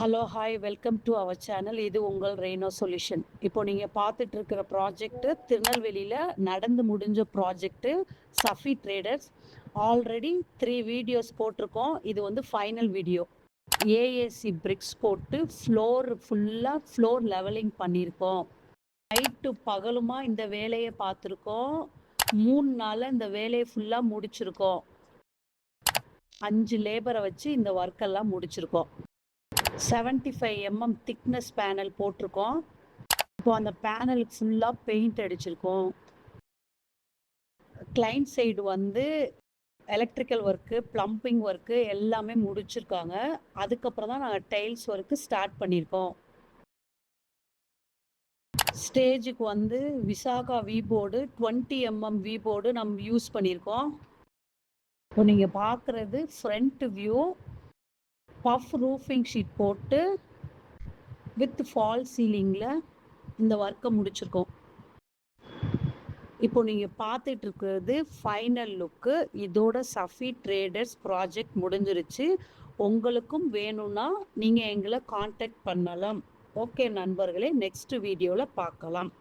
Hello hi welcome to our channel. இது உங்கள் ரெய்னோ solution. இப்போ நீங்கள் பார்த்துட்டு இருக்கிற ப்ராஜெக்ட்டு திருநெல்வேலியில் நடந்து முடிஞ்ச project Safi traders. Already 3 videos போட்டிருக்கோம். இது வந்து ஃபைனல் வீடியோ. ஏஏசி பிரிக்ஸ் போட்டு ஃப்ளோர் லெவலிங் பண்ணியிருக்கோம். நைட்டு பகலுமா இந்த வேலையை பார்த்துருக்கோம். 3 நாளில் இந்த வேலையை ஃபுல்லாக முடிச்சிருக்கோம். 5 லேபரை வச்சு இந்த ஒர்க்கெல்லாம் முடிச்சிருக்கோம். 75 mm திக்னஸ் பேனல் போட்டிருக்கோம். இப்போ அந்த பேனலுக்கு ஃபுல்லாக பெயிண்ட் அடிச்சிருக்கோம். கிளைண்ட் சைடு வந்து எலக்ட்ரிக்கல் ஒர்க்கு, ப்ளம்பிங் ஒர்க்கு எல்லாமே முடிச்சிருக்காங்க. அதுக்கப்புறம் தான் நாங்கள் டைல்ஸ் ஒர்க்கு ஸ்டார்ட் பண்ணியிருக்கோம். ஸ்டேஜுக்கு வந்து Visaka V board 20 mm V board நம்ம யூஸ் பண்ணியிருக்கோம். இப்போ நீங்கள் பார்க்குறது front view. PUF roofing sheet போட்டு வித் ஃபால் சீலிங்கில் இந்த ஒர்க்கை முடிச்சிருக்கோம். இப்போ நீங்கள் பார்த்துட்டு இருக்கிறது ஃபைனல் லுக்கு. இதோட சஃபி ட்ரேடர்ஸ் ப்ராஜெக்ட் முடிஞ்சிருச்சு. உங்களுக்கும் வேணும்னா நீங்கள் எங்களை காண்டாக்ட் பண்ணலாம். ஓகே நண்பர்களே, நெக்ஸ்ட் வீடியோவில் பார்க்கலாம்.